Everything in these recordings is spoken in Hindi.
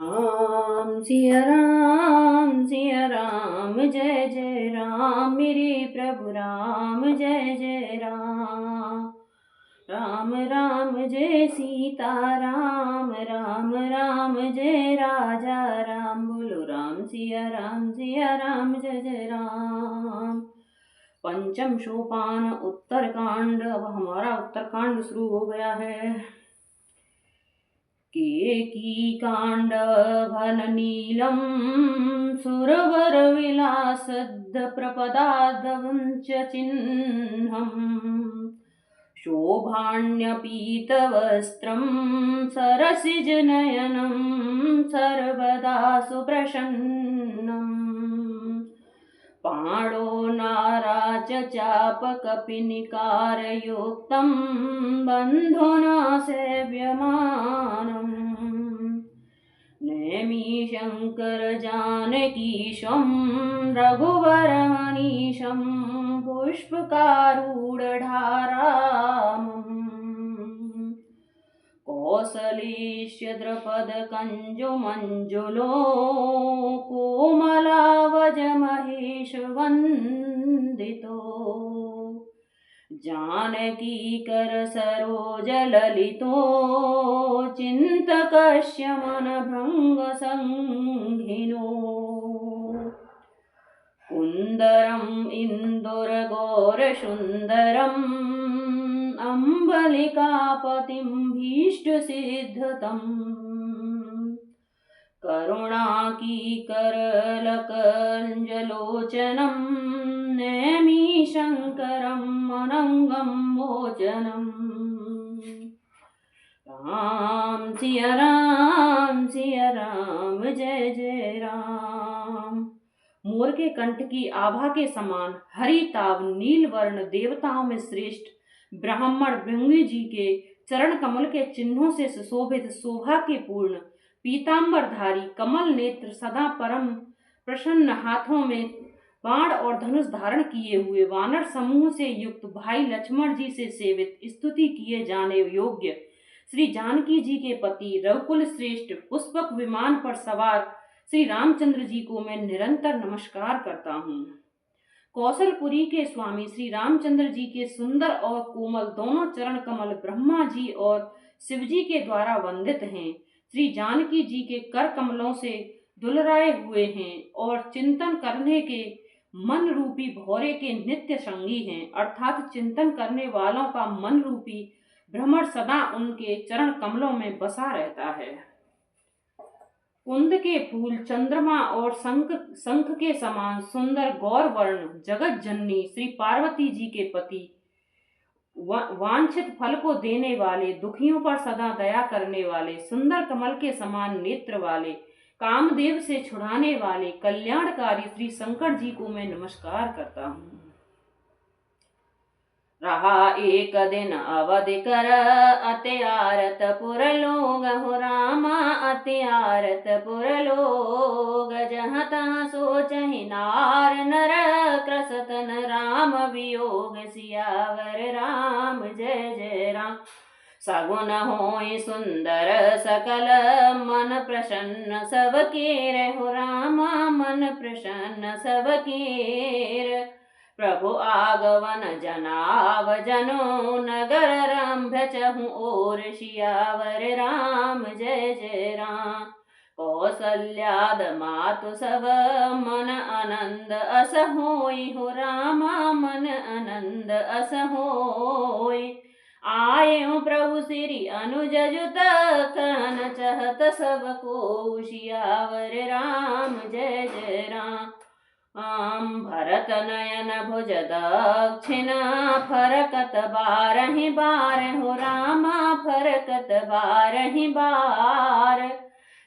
सिया राम जय जय राम मेरे प्रभु राम जय जय राम। राम राम जय सीता राम राम राम जय राजा राम। बोलो राम सिया राम जय जय राम। पंचम सोपान उत्तरकांड। अब हमारा उत्तरकांड शुरू हो गया है। केकी कांड घन नीलम सुरवर विलासद प्रपदादवंच चिह्नम् शोभाण्यपीतवस्त्रं सरसिजनयनं सर्वदा सुप्रसन्नम् पाणो नाराच चापकपिनिकारयुक्तं बन्धुना सेव्यमानम् नेमि शङ्कर जानकीशं रघुवरमनीशं पुष्पकारूढधारामम् कौसलेश्य द्रुपदकञ्जुमञ्जुलो कोमलावजमहेशवन्दितो जानकीकर सरोजललितो चिन्तकस्य मनभङ्गसंहिनो कुन्दरम् इन्दुरगौरसुन्दरम् अम्बलिकापतिं भीष्टसिद्धतम् करुणाकीकरलकञ्जलोचनं नेमि शङ्करम् अनङ्गं मोचनम्। राम सिया राम जय जय राम। मोर के कंठ की आभा के समान हरिताभ नील वर्ण देवताओं में श्रेष्ठ ब्राह्मण भृंगी जी के चरण कमल के चिन्हों से सुशोभित शोभा के पूर्ण पीतांबरधारी कमल नेत्र सदा परम प्रसन्न हाथों में बाण और धनुष धारण किए हुए वानर समूह से युक्त भाई लक्ष्मण जी से सेवित स्तुति किए जाने योग्य श्री जानकी जी के पति रघुकुल श्रेष्ठ पुष्पक विमान पर सवार श्री रामचंद्र जी को मैं निरंतर नमस्कार करता हूँ। कौशलपुरी के स्वामी श्री रामचंद्र जी के सुंदर और कोमल दोनों चरण कमल ब्रह्मा जी और शिव जी के द्वारा वंदित हैं। श्री जानकी जी के कर कमलों से दुलराए हुए हैं और चिंतन करने के मन रूपी भौरे के नित्य संगी हैं, अर्थात चिंतन करने वालों का मन रूपी भ्रमर सदा उनके चरण कमलों में बसा रहता है। कुंद के फूल चंद्रमा और शंख के समान सुंदर गौर वर्ण जगत जननी श्री पार्वती जी के पति वांछित फल को देने वाले दुखियों पर सदा दया करने वाले सुंदर कमल के समान नेत्र वाले कामदेव से छुड़ाने वाले कल्याणकारी श्री शंकर जी को मैं नमस्कार करता हूँ। रहा एक दिन अवधि कर अति आरत पुर लोग हो रामा अति आरत पुर लोग जहाँ तहाँ सोचहि नार नर क्रसतन राम वियोग सियावर राम जय जय राम। सगुन होय सुंदर सकल मन प्रसन्न सब केर हो रामा मन प्रसन्न सब केर। प्रभु आगवन जनाव जनो नगर रंभ्य चहु और सियावर राम जय जय राम। कौसल्याद मातु सब मन आनंद अस होई हो रामा मन आनंद अस होई। आये प्रभु श्री अनुज जुत कहन चहत सब को सियावर राम जय जय राम। भरत नयन भुज दक्षिणा फरकत बारहि बार हो रामा फरकत बारहि बार।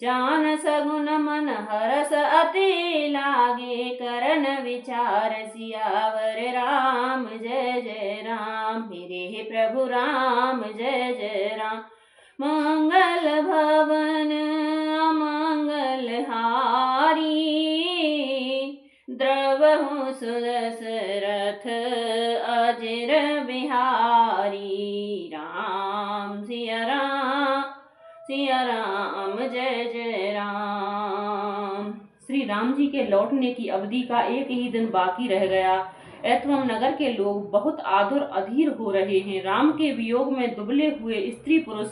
जान सगुन मन हरस अति लागे करन विचार सियावर राम जय जय राम। मेरे प्रभु राम जय जय राम। मंगल भवन अमंगल हारी द्रवहु सुदशरथ अजिर बिहारी। राम सिया सिया राम जय जय राम। श्री राम जी के लौटने की अवधि का एक ही दिन बाकी रह गया। एवं नगर के लोग बहुत आदुर अधीर हो रहे हैं। राम के वियोग में दुबले हुए स्त्री पुरुष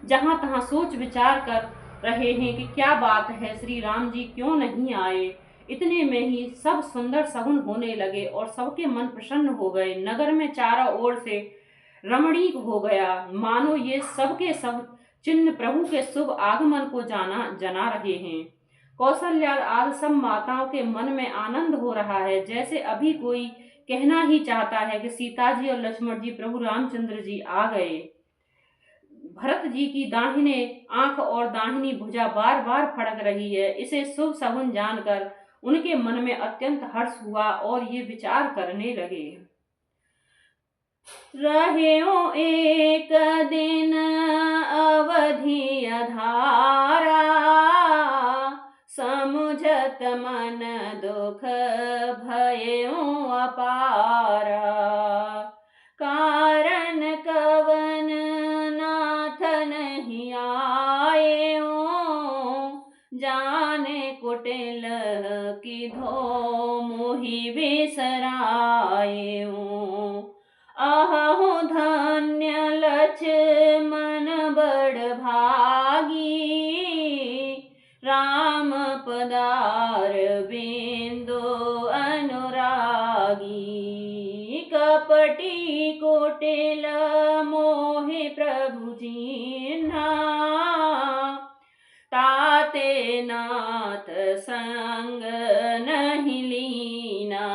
जहां तहां सोच विचार कर रहे हैं कि क्या बात है, श्री राम जी क्यों नहीं आए। इतने में ही सब सुंदर सगुन होने लगे और सबके मन प्रसन्न हो गए। नगर में चारों ओर से रमणीक हो गया, मानो ये सबके सब चिन्ह प्रभु के शुभ आगमन को जना रहे हैं। कौशल्या आदि सब माताओं के मन में आनंद हो रहा है, जैसे अभी कोई कहना ही चाहता है कि सीता जी और लक्ष्मण जी प्रभु रामचंद्र जी आ गए। भरत जी की दाहिने आंख और दाहिनी भुजा बार बार फड़क रही है। इसे शुभ सगुन जानकर उनके मन में अत्यंत हर्ष हुआ और ये विचार करने लगे, रह्यो एक दिन अवधि अधारा, समुझत मन दुख भयो अपारा। कारण कवन नाथ नहीं आए, जाने कुटिल की धो मोहि बिसराए। अहो धन्य लक्ष्मण बड़ भागी, राम पदार बिंदु अनुरागी। कपटी कोटिल मोहि प्रभु चिन्हा, ताते नाथ संग नहीं लीना।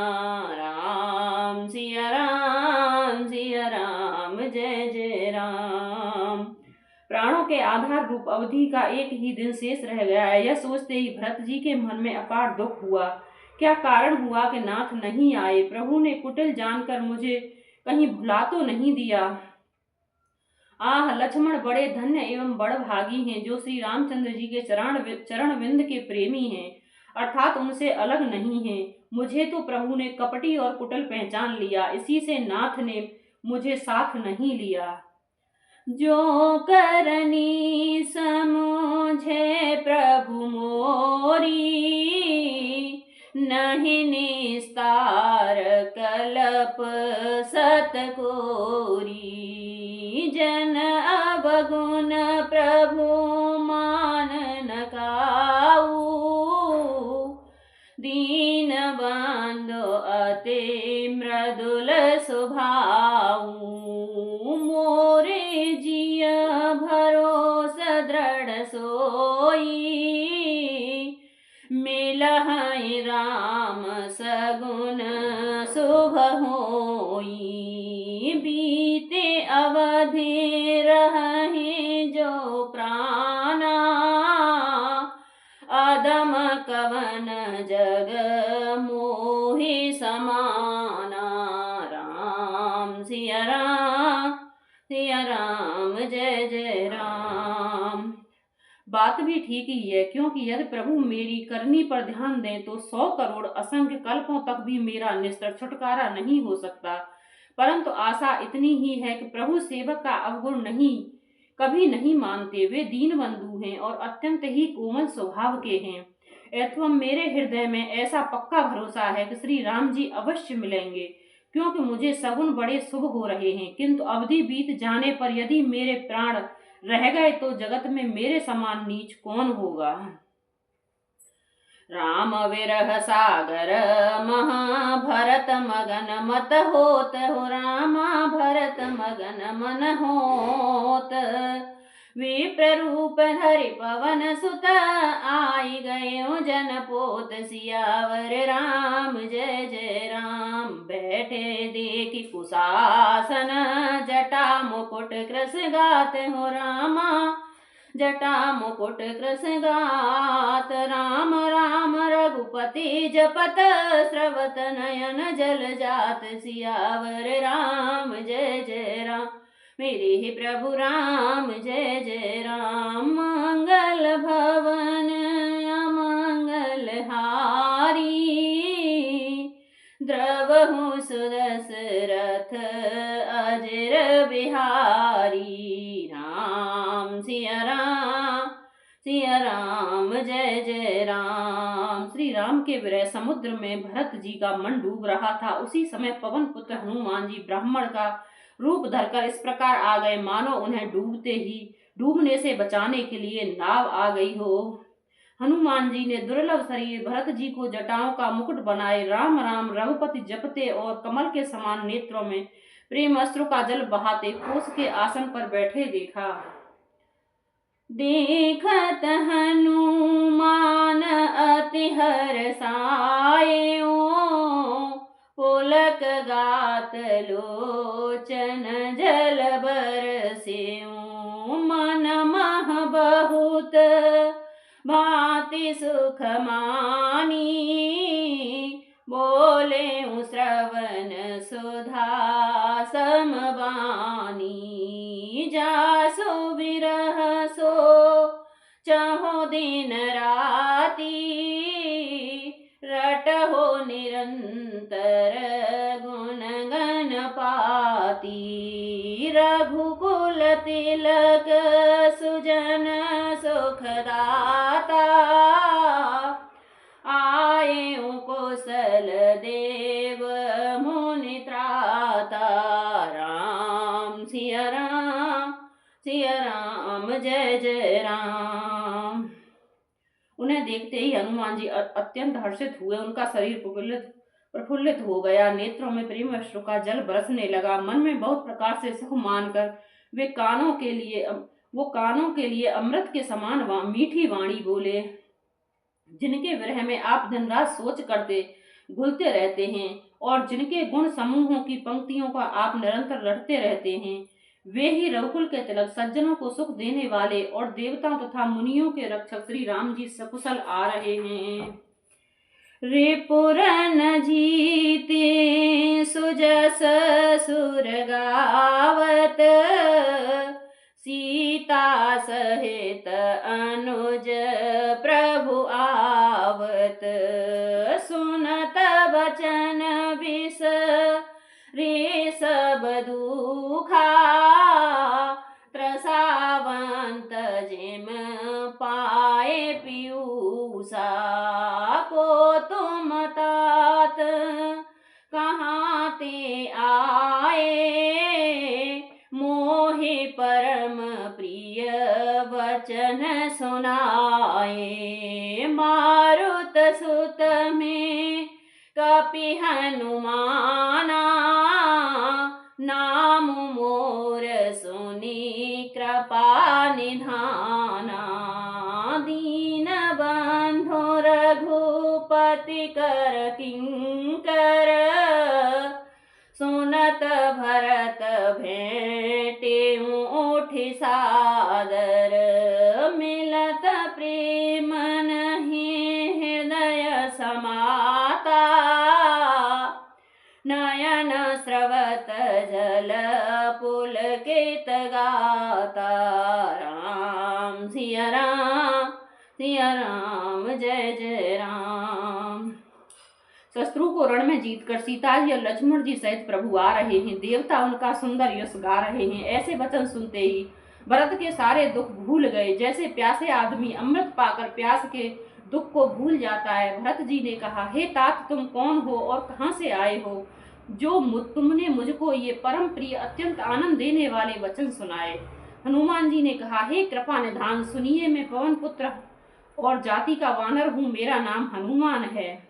राम सिया राम सिया राम जय जय राम। प्राणों के आधार रूप अवधि का एक ही दिन शेष रह गया है। यह सोचते ही भरत जी के मन में अपार दुख हुआ। क्या कारण हुआ कि नाथ नहीं आए। प्रभु ने कुटिल जानकर मुझे कहीं भुला तो नहीं दिया। आह, लक्ष्मण बड़े धन्य एवं बड़ भागी हैं, जो श्री रामचंद्र जी के चरण विंद के प्रेमी हैं, अर्थात उनसे अलग नहीं हैं। मुझे तो प्रभु ने कपटी और कुटिल पहचान लिया, इसी से नाथ ने मुझे साथ नहीं लिया। जो करनी समझे प्रभु मोरी, नहीं निस्तार कल्प सतकोरी। जन अवगुण प्रभु मान न काऊ, दीन बंधु अति मृदुल स्वभाऊ। मोरे जिय भरोस दृढ़ सोई, मिलहि राम सगुन शुभ होई। बीते अवधि रहे जो प्राणा, अदम कवन जग मोहि समाना। राम सिया राम जय जय राम। बात भी ठीक ही है, क्योंकि यदि प्रभु मेरी करनी पर ध्यान दें तो 100 करोड़ असंख्य कल्पों तक भी मेरा निस्तर छुटकारा नहीं हो सकता। परंतु आशा इतनी ही है कि प्रभु सेवक का अवगुण कभी नहीं मानते। वे दीन बंधु हैं और अत्यंत ही कोमल स्वभाव के हैं। एवं मेरे हृदय में ऐसा पक्का भरोसा है कि श्री राम जी अवश्य मिलेंगे, क्योंकि मुझे सगुन बड़े शुभ हो रहे हैं। किंतु अवधि बीत जाने पर यदि मेरे प्राण रह गए तो जगत में मेरे समान नीच कौन होगा। राम विरह सागर महाभरत मगन मत होत हो। रामा भरत मगन मन होत। विप्ररूप धरि पवन सुत आई गए जनपोत। सियावर राम जय जय राम। बैठे देखी कुशासन जटा मुकुट कृष्ण गात हो। रामा जटा मुकुट कृष्ण गात। राम राम रघुपति जपत स्रवत नयन जल जात। सियावर राम जय जय राम। मेरे ही प्रभु राम जय जय राम। मंगल भवन अमंगल हारी। द्रवहु सुदशरथ अजर बिहारी। राम सिया राम सिया राम जय जय राम। श्री राम के विरह समुद्र में भरत जी का मन डूब रहा था। उसी समय पवन पुत्र हनुमान जी ब्राह्मण का रूप धरकर इस प्रकार आ गए मानो उन्हें डूबने से बचाने के लिए नाव आ गई हो। हनुमान जी ने दुर्लभ शरीर भरत जी को जटाओं का मुकुट बनाए राम राम रघुपति जपते और कमल के समान नेत्रों में प्रेम अश्रु का जल बहाते कोस के आसन पर बैठे देखा। देखत हनुमान अति हर्षायो, पुलक गात लोचन जल बरसेऊ। मन मह बहुत भांति सुख मानी, बोले श्रवण सुधा समबानी। जासु विरह सो चाहो दिन राती, रटहो निरंतर गुण गण पाती। रघुकुल तिलक सुजन सुखदाता, आए कुशल देव मुनि त्राता। राम सिया राम जय जय राम। उन्हें देखते ही हनुमान जी अत्यंत हर्षित हुए। उनका शरीर प्रफुल्लित हो गया, नेत्रों में प्रेम अश्रु का जल बरसने लगा। मन में बहुत प्रकार से सुख मानकर वे कानों के लिए अमृत के समान मीठी वाणी बोले। जिनके विरह में आप दिन रात सोच करते घुलते रहते हैं और जिनके गुण समूहों की पंक्तियों का आप निरंतर रटते रहते हैं, वे ही रघुकुल के तिलक सज्जनों को सुख देने वाले और देवताओं तथा मुनियों के रक्षक श्री राम जी सकुशल आ रहे हैं। रिपुर न जीते सुजस सुर गावत, सीता सहित अनुज प्रभु आवत। सुनत बचन विष रे सब दुखा, त्रसावंत जिम पाए पीयूषा। को तुम तात कहाँ ते आए, मोहि परम प्रिय वचन सुनाए। मारुत सुत में कपि हनुमाना, नाम मोर सुनी कृपा निधाना। दीन बंधु रघुपति कर किंकर, सुनत भरत भेंटे उठि सादर। मिलत प्रेम नहीं हृदय समाता, नयन स्रवत जल पुलकित गाता। राम सिया राम जय जय राम। शत्रु को रण में जीतकर सीता जी और लक्ष्मण जी सहित प्रभु आ रहे हैं। देवता उनका सुंदर यश गा रहे हैं। ऐसे वचन सुनते ही भरत के सारे दुख भूल गए, जैसे प्यासे आदमी अमृत पाकर प्यास के दुख को भूल जाता है। भरत जी ने कहा, हे तात तुम कौन हो और कहाँ से आए हो, जो तुमने मुझको ये परम प्रिय अत्यंत आनंद देने वाले वचन सुनाए। हनुमान जी ने कहा, हे कृपा निधान सुनिए, मैं पवन पुत्र और जाति का वानर हूँ। मेरा नाम हनुमान है।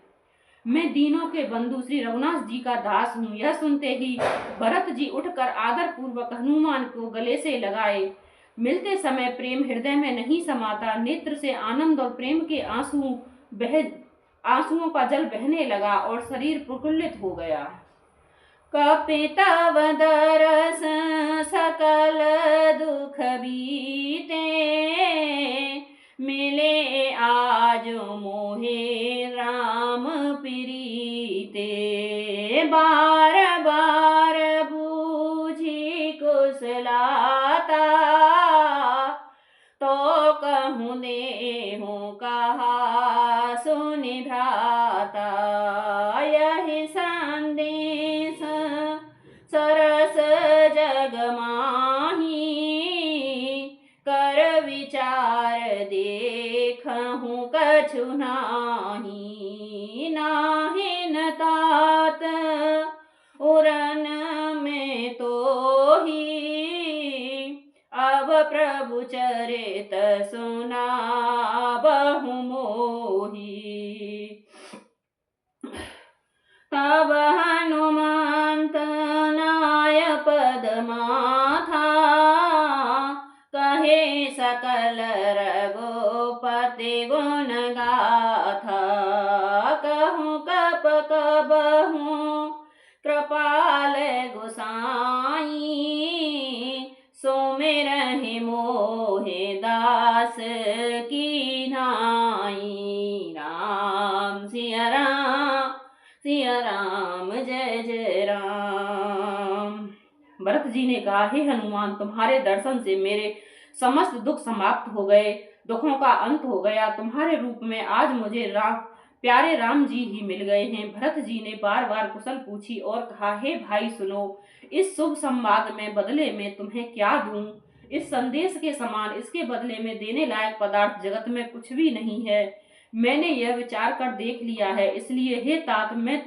मैं दीनों के बंधु श्री रघुनाथ जी का दास हूँ। यह सुनते ही भरत जी उठकर आदर पूर्वक हनुमान को गले से लगाए। मिलते समय प्रेम हृदय में नहीं समाता, नेत्र से आनंद और प्रेम के आंसुओं का जल बहने लगा और शरीर प्रफुल्लित हो गया। कपितव दरस सकल दुख बीते, मिले आज मोहे राम प्रीते। बार बार बूझी कुशलाता, तो कहूँ देहूँ कहा सुनि भ्राता। यही संदेश सरस जग माही, कर विचार देखहु कछु नाही, नाहि न तात उरन में तो ही, अब प्रभु चरित सुनाबहु मोही। तब हनुमंत नाय पद माथा, कहे सकल रघुपति गुण गाथा। कहूँ कप कबहूँ कृपाल गोसाई, सुमिरहि मोहि दास की नाई। राम सिया राम, सिया राम, जय जय राम। भरत जी ने कहा, हे हनुमान, तुम्हारे दर्शन से मेरे समस्त दुख समाप्त हो गए, दुखों का अंत हो गया। तुम्हारे रूप में आज मुझे प्यारे राम जी ही मिल गए हैं। भरत जी ने बार बार कुशल पूछी और कहा, हे भाई सुनो, इस शुभ संवाद में बदले में तुम्हें क्या दूं? इस संदेश के समान इसके बदले में देने लायक पदार्थ जगत में कुछ भी नहीं है। मैंने यह विचार कर देख लिया है, इसलिए हे तात, मैं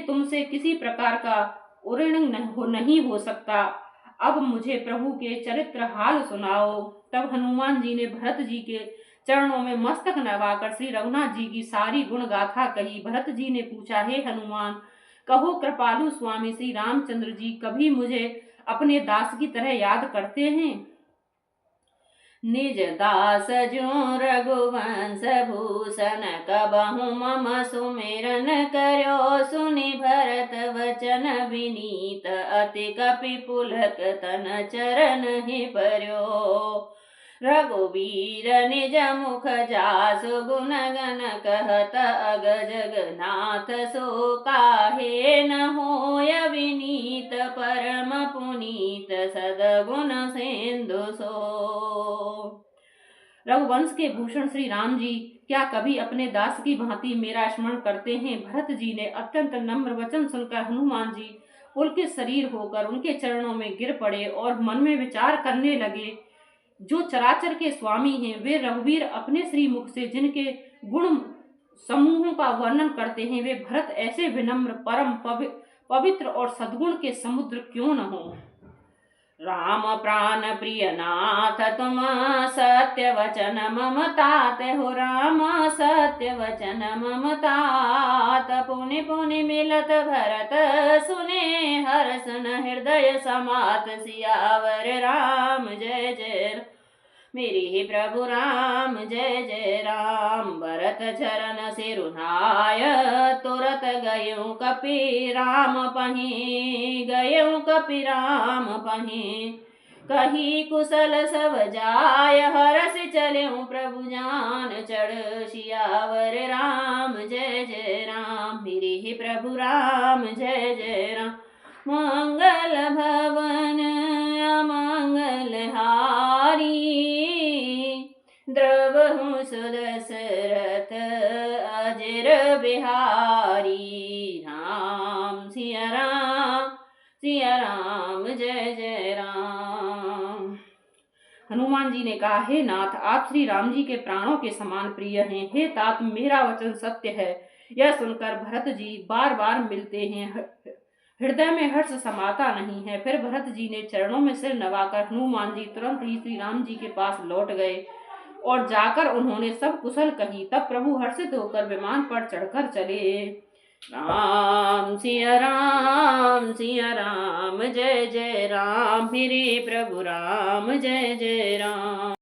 तुमसे किसी प्रकार का ऋण नहीं हो सकता। अब मुझे प्रभु के चरित्र हाल सुनाओ। तब हनुमान जी ने भरत जी के चरणों में मस्तक नवाकर श्री रघुनाथ जी की सारी गुण गाथा कही। भरत जी ने पूछा, हे हनुमान, कहो कृपालु स्वामी श्री रामचंद्र जी कभी मुझे अपने दास की तरह याद करते हैं? निज दास जो रघुवंश भूषण, कबहु मम सुमिरन कर्यो। सुनि भरत वचन विनीत, अति कपि पुलक तन चरण ही पर्यो। रघुवीर निज मुख जासु, गुण गण कहत अग जगन्नाथ। सो काहे न होय विनीत, परम पुनीत सदगुण सिंधु सो। रघुवंश के भूषण श्री राम जी क्या कभी अपने दास की भांति मेरा स्मरण करते हैं? भरत जी ने अत्यंत नम्र वचन सुनकर हनुमान जी पुलकित शरीर होकर उनके चरणों में गिर पड़े और मन में विचार करने लगे, जो चराचर के स्वामी हैं, वे रघुवीर अपने श्री मुख से जिनके गुण समूहों का वर्णन करते हैं, वे भरत ऐसे विनम्र परम पवित्र और सद्गुण के समुद्र क्यों न हो। राम प्राण प्रिय नाथ, तुम सत्य वचन मम तात हो। राम सत्य वचन मम तात, पुनि पुनि मिलत भरत सुने। हर्षन हृदय समात, सियावर राम जय जय। मेरे ही प्रभु राम जय जय राम। भरत चरण सिरुनाय, तुरत गयो कपि राम पहीं। गयो कपि राम पहीं, कही कुशल सब जाय। हरष चल्यों प्रभु जान चढ़, सियावर राम जय जय राम। मेरे ही प्रभु राम जय जय राम। मंगल भवन अमंगल हारी, द्रवहु सुदशरथ अजर बिहारी। राम सिया राम, सिया राम जय जय राम। हनुमान जी ने कहा, हे नाथ, आप श्री राम जी के प्राणों के समान प्रिय हैं। हे तात, मेरा वचन सत्य है। यह सुनकर भरत जी बार बार मिलते हैं, हृदय में हर्ष समाता नहीं है। फिर भरत जी ने चरणों में सिर नवाकर हनुमान जी तुरंत ही श्री राम जी के पास लौट गए और जाकर उन्होंने सब कुशल कही। तब प्रभु हर्षित होकर विमान पर चढ़कर चले। राम सिया राम, सिया राम, जय जय राम। फिरे प्रभु राम जय जय राम।